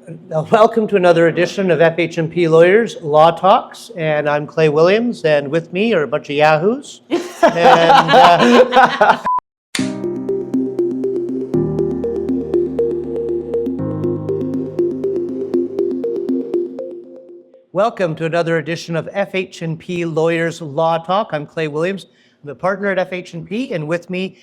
Welcome to another edition of FH&P Lawyers Law Talks, and I'm Clay Williams, and with me are a bunch of yahoos. Welcome to another edition of FH&P Lawyers Law Talk. I'm Clay Williams. I'm a partner at FH&P, and with me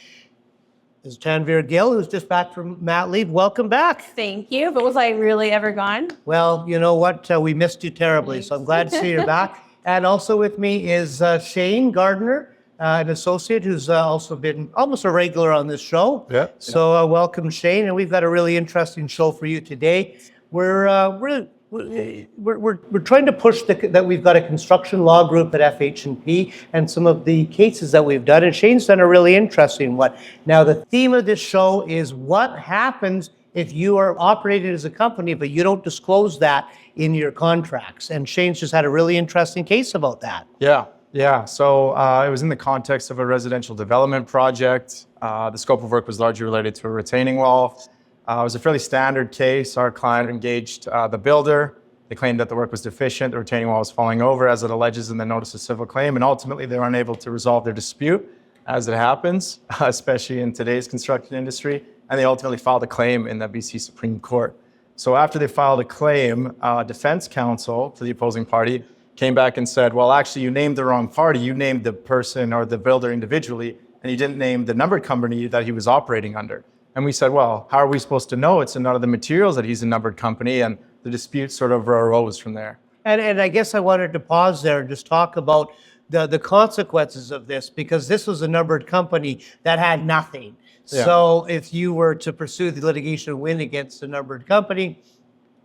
is Tanvir Gill, who's just back from mat leave. Welcome back. Thank you. But was I really ever gone? Well, you know what? We missed you terribly, so I'm glad to see you're back. And also with me is Shane Gardner, an associate who's also been almost a regular on this show. Yeah. So welcome, Shane. And we've got a really interesting show for you today. We're trying to push that we've got a construction law group at FH&P and some of the cases that we've done. And Shane's done a really interesting one. Now, the theme of this show is what happens if you are operated as a company, but you don't disclose that in your contracts. And Shane's just had a really interesting case about that. Yeah. So it was in the context of a residential development project. The scope of work was largely related to a retaining wall. It was a fairly standard case. Our client engaged the builder. They claimed that the work was deficient. The retaining wall was falling over, as it alleges in the notice of civil claim. And ultimately, they were unable to resolve their dispute, as it happens, especially in today's construction industry. And they ultimately filed a claim in the BC Supreme Court. So after they filed a claim, defense counsel to the opposing party came back and said, well, actually, you named the wrong party. You named the person or the builder individually, and you didn't name the numbered company that he was operating under. And we said, well, how are we supposed to know? It's in none of the materials that he's a numbered company, and the dispute sort of arose from there. And I guess I wanted to pause there and just talk about the consequences of this, because this was a numbered company that had nothing. Yeah. So if you were to pursue the litigation win against a numbered company,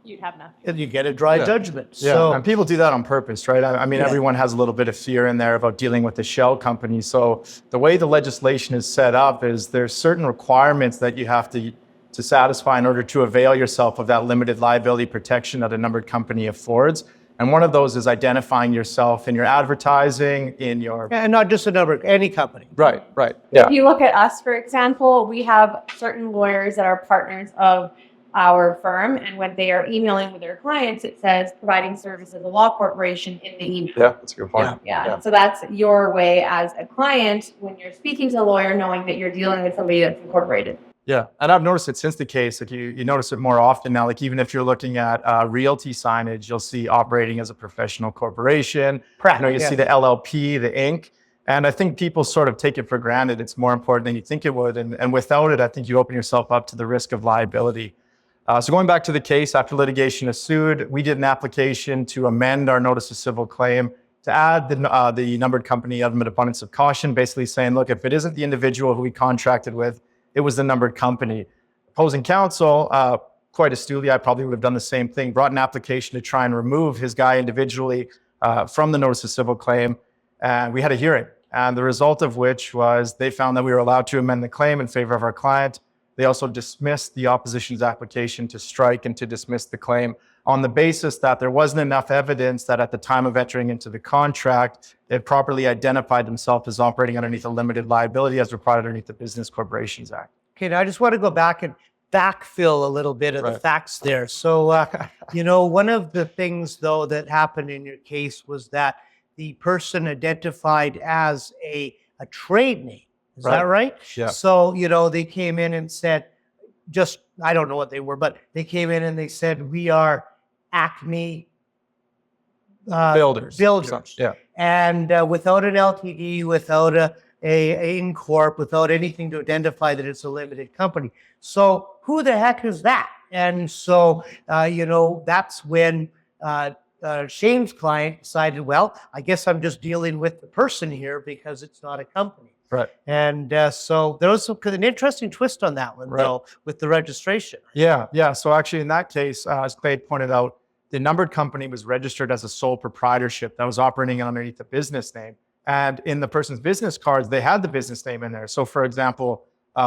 you'd have nothing. And you get a dry judgment. Yeah, so, and people do that on purpose, right? I mean, everyone has a little bit of fear in there about dealing with the shell company. So the way the legislation is set up is there's certain requirements that you have to satisfy in order to avail yourself of that limited liability protection that a numbered company affords. And one of those is identifying yourself in your advertising, in your... And not just a number, any company. Right. Yeah. If you look at us, for example, we have certain lawyers that are partners of our firm, and when they are emailing with their clients, it says providing service as a law corporation in the email. Yeah, that's a good point. Yeah. So that's your way as a client when you're speaking to a lawyer, knowing that you're dealing with somebody that's incorporated. Yeah, and I've noticed it since the case. Like you notice it more often now. Like even if you're looking at realty signage, you'll see operating as a professional corporation. You see the LLP, the Inc. And I think people sort of take it for granted. It's more important than you think it would. And without it, I think you open yourself up to the risk of liability. So going back to the case, after litigation ensued, we did an application to amend our notice of civil claim to add the numbered company out of an abundance of caution, basically saying, look, if it isn't the individual who we contracted with, it was the numbered company. Opposing counsel, quite astutely, I probably would have done the same thing, brought an application to try and remove his guy individually from the notice of civil claim. And we had a hearing. And the result of which was they found that we were allowed to amend the claim in favor of our client. They also dismissed the opposition's application to strike and to dismiss the claim on the basis that there wasn't enough evidence that at the time of entering into the contract, they had properly identified themselves as operating underneath a limited liability as required underneath the Business Corporations Act. Okay, now I just want to go back and backfill a little bit of the facts there. So, one of the things, though, that happened in your case was that the person identified as a trade name. Is that right? Yeah. So, they came in and said, I don't know what they were, but they came in and they said, we are Acme Builders. Yeah. And without an LTD, without a Corp, without anything to identify that it's a limited company. So who the heck is that? And so, that's when Shane's client decided, well, I guess I'm just dealing with the person here because it's not a company. Right. And so there was an interesting twist on that one, though, with the registration. Yeah. So actually in that case, as Clay pointed out, the numbered company was registered as a sole proprietorship that was operating underneath a business name. And in the person's business cards, they had the business name in there. So for example,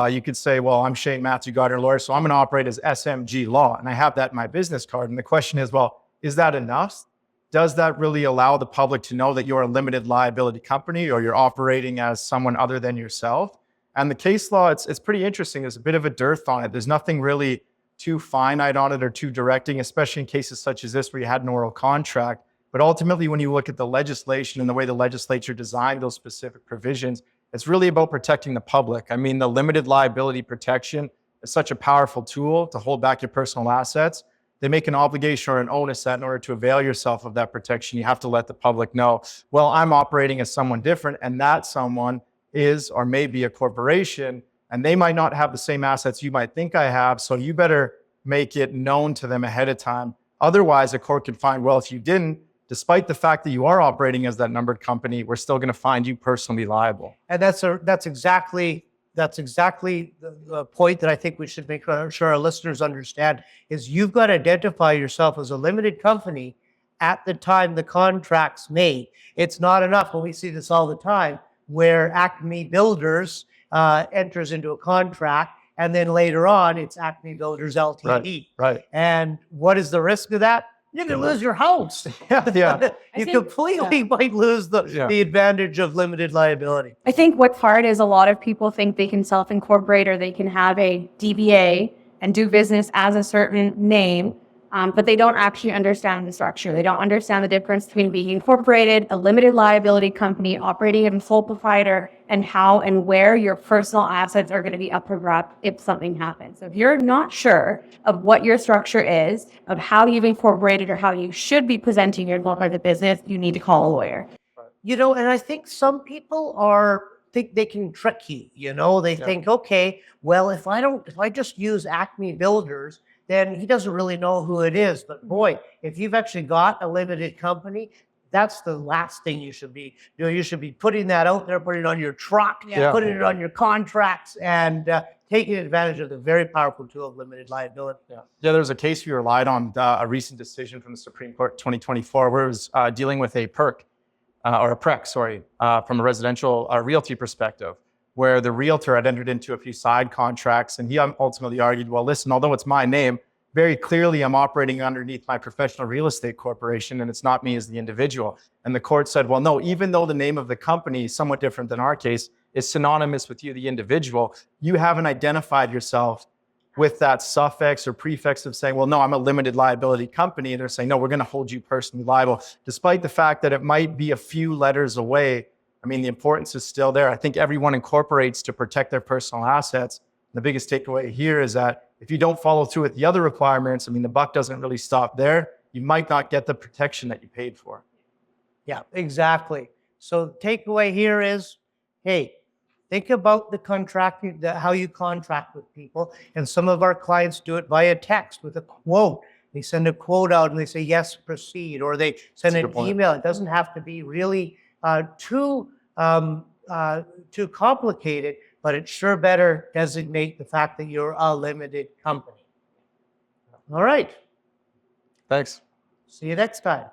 you could say, well, I'm Shane Matthew Gardner Lawyer, so I'm going to operate as SMG Law. And I have that in my business card. And the question is, well, is that enough? Does that really allow the public to know that you're a limited liability company or you're operating as someone other than yourself? And the case law, it's pretty interesting. There's a bit of a dearth on it. There's nothing really too finite on it or too directing, especially in cases such as this where you had an oral contract. But ultimately, when you look at the legislation and the way the legislature designed those specific provisions, it's really about protecting the public. I mean, the limited liability protection is such a powerful tool to hold back your personal assets. They make an obligation or an onus that in order to avail yourself of that protection, you have to let the public know, well, I'm operating as someone different, and that someone is or may be a corporation, and they might not have the same assets you might think I have, so you better make it known to them ahead of time. Otherwise, a court could find, well, if you didn't, despite the fact that you are operating as that numbered company, we're still going to find you personally liable. And that's exactly the point that I think we should make sure our listeners understand is you've got to identify yourself as a limited company at the time the contract's made. It's not enough, and we see this all the time, where Acme Builders enters into a contract, and then later on it's Acme Builders Ltd. Right. And what is the risk of that? You can lose your house. Yeah. You completely might lose the advantage of limited liability. I think what's hard is a lot of people think they can self-incorporate or they can have a DBA and do business as a certain name, but they don't actually understand the structure. They don't understand the difference between being incorporated, a limited liability company, operating as a sole proprietor, and how and where your personal assets are going to be up for grabs if something happens. So if you're not sure of what your structure is, of how you've incorporated or how you should be presenting your loan as a business, you need to call a lawyer. You know, and I think some people think they can trick you. You know, they think, okay, well, if I just use Acme Builders, then he doesn't really know who it is. But boy, if you've actually got a limited company, that's the last thing you should be doing. You should be putting that out there, putting it on your truck, putting it on your contracts, and taking advantage of the very powerful tool of limited liability. Yeah, there's a case we relied on, a recent decision from the Supreme Court 2024, where it was dealing with a PERC, or a PREC, sorry, from a residential realty perspective, where the realtor had entered into a few side contracts, and he ultimately argued, well, listen, although it's my name, very clearly I'm operating underneath my professional real estate corporation, and it's not me as the individual. And the court said, well, no, even though the name of the company is somewhat different than our case, is synonymous with you, the individual, you haven't identified yourself with that suffix or prefix of saying, well, no, I'm a limited liability company. And they're saying, no, we're going to hold you personally liable, despite the fact that it might be a few letters away. I mean, the importance is still there. I think everyone incorporates to protect their personal assets. The biggest takeaway here is that if you don't follow through with the other requirements, I mean, the buck doesn't really stop there. You might not get the protection that you paid for. Yeah, exactly. So the takeaway here is, hey, think about the contract, how you contract with people. And some of our clients do it via text with a quote. They send a quote out and they say, yes, proceed. Or they send an email. It doesn't have to be really too complicated, but it sure better designate the fact that you're a limited company. All right. Thanks. See you next time.